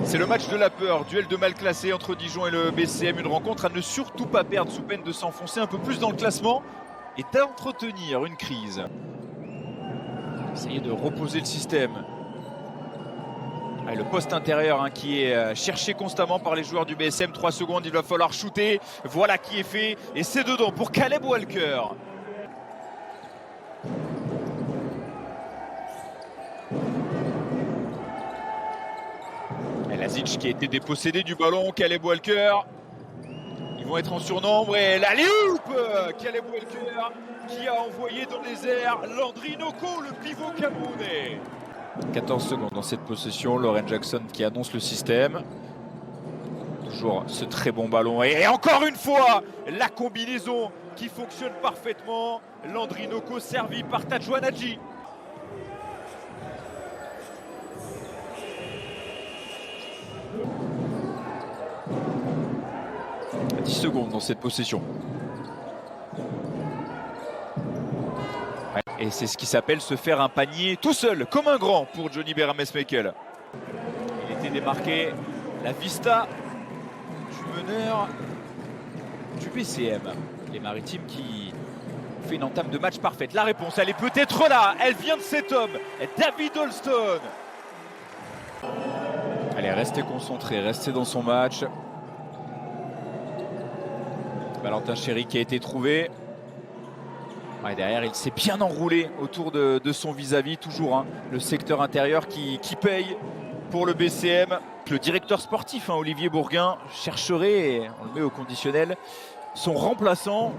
C'est le match de la peur, duel de mal classé entre Dijon et le BCM, une rencontre à ne surtout pas perdre sous peine de s'enfoncer un peu plus dans le classement et d'entretenir une crise. Essayer de reposer le système. Le poste intérieur qui est cherché constamment par les joueurs du BSM. 3 secondes, il va falloir shooter. Voilà qui est fait. Et c'est dedans pour Caleb Walker. Et Lazic qui a été dépossédé du ballon. Caleb Walker. Ils vont être en surnombre. Et la loupe Caleb Walker qui a envoyé dans les airs Landry Noko, le pivot camerounais. 14 secondes dans cette possession, Lauren Jackson qui annonce le système. Toujours ce très bon ballon et encore une fois la combinaison qui fonctionne parfaitement. Landry Noko servi par Tajwa Nadji. 10 secondes dans cette possession. Et c'est ce qui s'appelle se faire un panier tout seul, comme un grand pour Johnny Beramesmekel. Il était démarqué, la vista du meneur du BCM. Les Maritimes qui fait une entame de match parfaite. La réponse, elle est peut-être là, elle vient de cet homme, David Holston. Allez, restez concentré, restez dans son match. Valentin Chéry qui a été trouvé. Derrière, il s'est bien enroulé autour de son vis-à-vis. Toujours le secteur intérieur qui paye pour le BCM. Le directeur sportif, Olivier Bourguin, chercherait, et on le met au conditionnel, son remplaçant.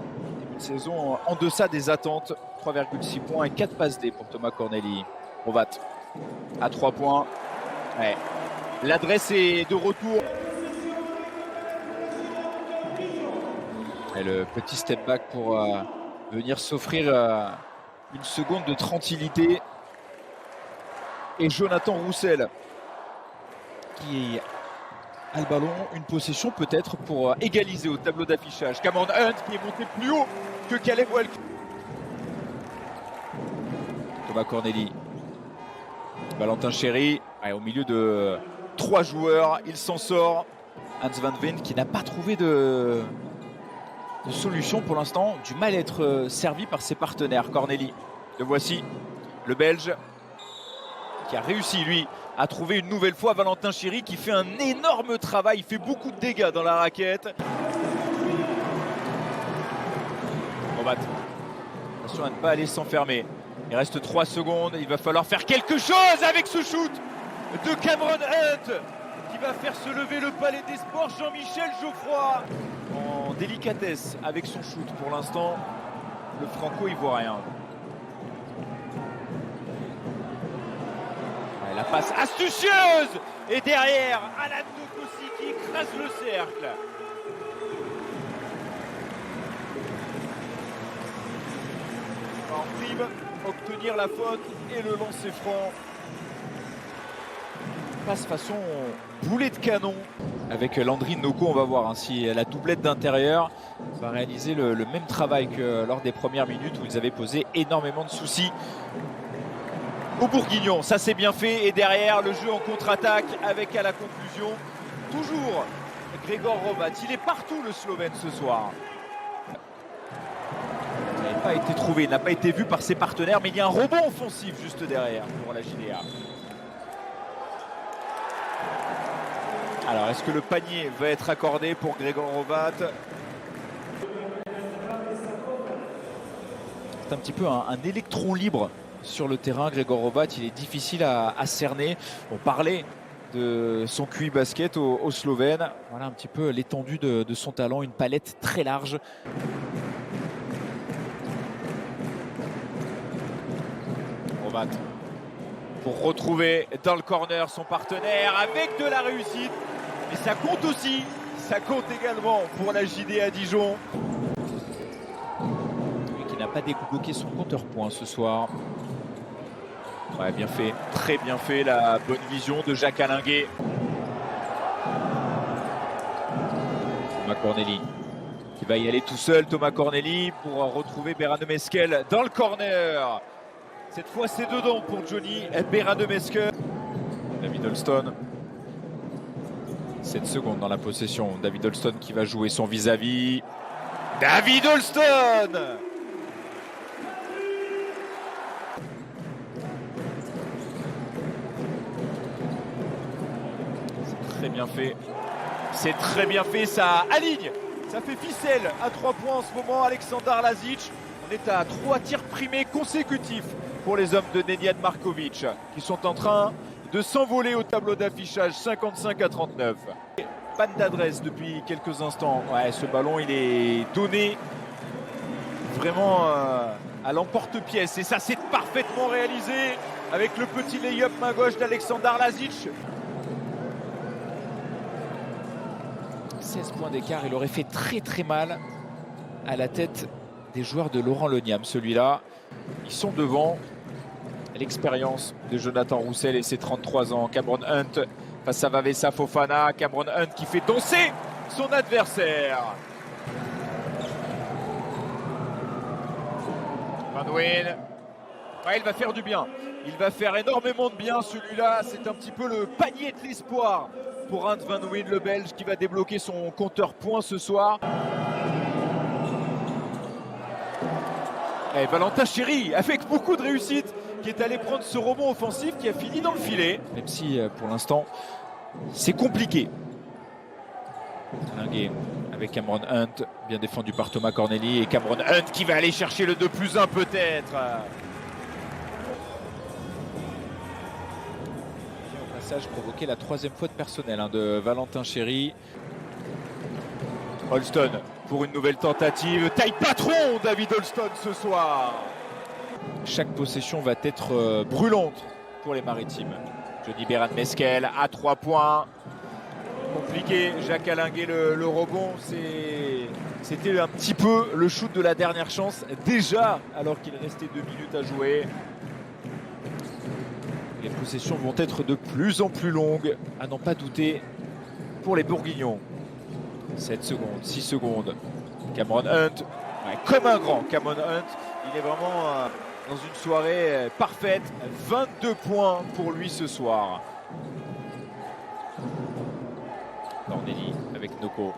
Une saison en deçà des attentes. 3,6 points et 4 passes D pour Thomas Corneli. Rovat à 3 points. L'adresse est de retour. Et le petit step back pour venir s'offrir une seconde de tranquillité. Et Jonathan Roussel qui a le ballon, une possession peut-être pour égaliser au tableau d'affichage. Cameron Hunt qui est monté plus haut que Caleb Walker. Thomas Corneli. Valentin Chéry au milieu de 3 joueurs, il s'en sort. Hans Van Veen qui n'a pas trouvé de solution pour l'instant, du mal à être servi par ses partenaires. Corneli, le voici, le Belge, qui a réussi, lui, à trouver une nouvelle fois Valentin Chéry, qui fait un énorme travail, il fait beaucoup de dégâts dans la raquette. Robat, attention à ne pas aller s'enfermer. Il reste 3 secondes, il va falloir faire quelque chose avec ce shoot de Cameron Hunt, qui va faire se lever le palais des sports Jean-Michel Geoffroy. En délicatesse avec son shoot pour l'instant, le franco-ivoirien. La passe astucieuse et derrière Alan Nokossi qui écrase le cercle. En prime, obtenir la faute et le lancer franc. Passe façon boulet de canon. Avec Landry Noko, on va voir si la doublette d'intérieur va réaliser le même travail que lors des premières minutes où ils avaient posé énormément de soucis aux Bourguignons. Ça c'est bien fait et derrière le jeu en contre-attaque avec à la conclusion toujours Gregor Rovat. Il est partout le Slovène ce soir. Il n'a pas été trouvé, il n'a pas été vu par ses partenaires, mais il y a un rebond offensif juste derrière pour la JDA. Alors, est-ce que le panier va être accordé pour Gregor Rovat? C'est un petit peu un électron libre sur le terrain. Gregor Rovat, il est difficile à cerner. On parlait de son QI basket au Slovène. Voilà un petit peu l'étendue de son talent, une palette très large. Rovat pour retrouver dans le corner son partenaire avec de la réussite. Et ça compte aussi, ça compte également pour la JDA Dijon. Lui qui n'a pas débloqué son compteur point ce soir. Ouais, bien fait, très bien fait, la bonne vision de Jacques Alinguet. Thomas Corneli qui va y aller tout seul, Thomas Corneli pour retrouver Beramesmekel dans le corner. Cette fois, c'est dedans pour Johnny Berademeske. David Holston. 7 secondes dans la possession. David Holston qui va jouer son vis-à-vis. David Holston! C'est très bien fait. C'est très bien fait, ça aligne. Ça fait ficelle à 3 points en ce moment, Aleksandar Lazic. On est à 3 tirs primés consécutifs pour les hommes de Nenad Markovic qui sont en train de s'envoler au tableau d'affichage 55-39. Panne d'adresse depuis quelques instants. Ouais, ce ballon, il est donné vraiment à l'emporte-pièce. Et ça, c'est parfaitement réalisé avec le petit lay-up main gauche d'Aleksandar Lazic. 16 points d'écart, il aurait fait très mal à la tête des joueurs de Laurent Leniam. Celui-là, ils sont devant. L'expérience de Jonathan Roussel et ses 33 ans. Cameron Hunt face à Vavessa Fofana. Cameron Hunt qui fait danser son adversaire. Van Wyn. Ouais, il va faire du bien. Il va faire énormément de bien celui-là. C'est un petit peu le panier de l'espoir pour Hans Van Wyn, le Belge, qui va débloquer son compteur points ce soir. Et Valentin Chéry, avec beaucoup de réussite, qui est allé prendre ce rebond offensif qui a fini dans le filet. Même si pour l'instant, c'est compliqué. Linguet avec Cameron Hunt, bien défendu par Thomas Corneli. Et Cameron Hunt qui va aller chercher le 2+1 peut-être. Au passage, provoqué la 3e faute personnelle de Valentin Chéry. Holston pour une nouvelle tentative. Taille patron David Holston ce soir. Chaque possession va être brûlante pour les Maritimes. Johnny Berademeske à 3 points. Compliqué, Jacques Alinguet le rebond. C'était un petit peu le shoot de la dernière chance déjà alors qu'il restait 2 minutes à jouer. Les possessions vont être de plus en plus longues, à n'en pas douter, pour les Bourguignons. 7 secondes, 6 secondes. Cameron Hunt, ouais, comme un grand Cameron Hunt. Il est vraiment dans une soirée parfaite. 22 points pour lui ce soir. Corneli avec Noko.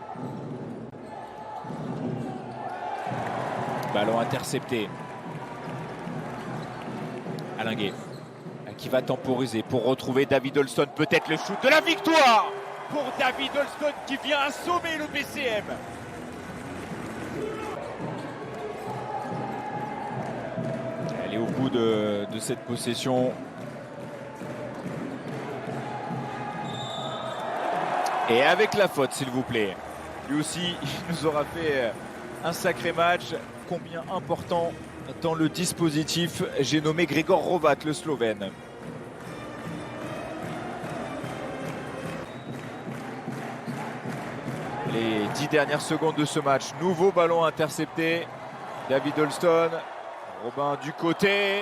Ballon intercepté. Alinguet qui va temporiser pour retrouver David Holston. Peut-être le shoot de la victoire pour David Holston qui vient assommer le BCM. Elle est au bout de cette possession. Et avec la faute, s'il vous plaît. Lui aussi, il nous aura fait un sacré match. Combien important dans le dispositif. J'ai nommé Grégor Rovat, le Slovène. Les 10 dernières secondes de ce match. Nouveau ballon intercepté. David Holston. Robin du côté.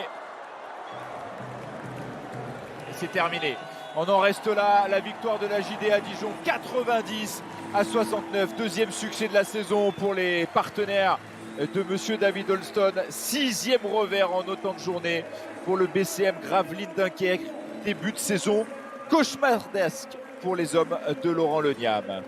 Et c'est terminé. On en reste là. La victoire de la JD à Dijon. 90-69. Deuxième succès de la saison pour les partenaires de Monsieur David Holston. 6e revers en autant de journées pour le BCM Gravelines Dunkerque. Début de saison cauchemardesque pour les hommes de Laurent Leniam.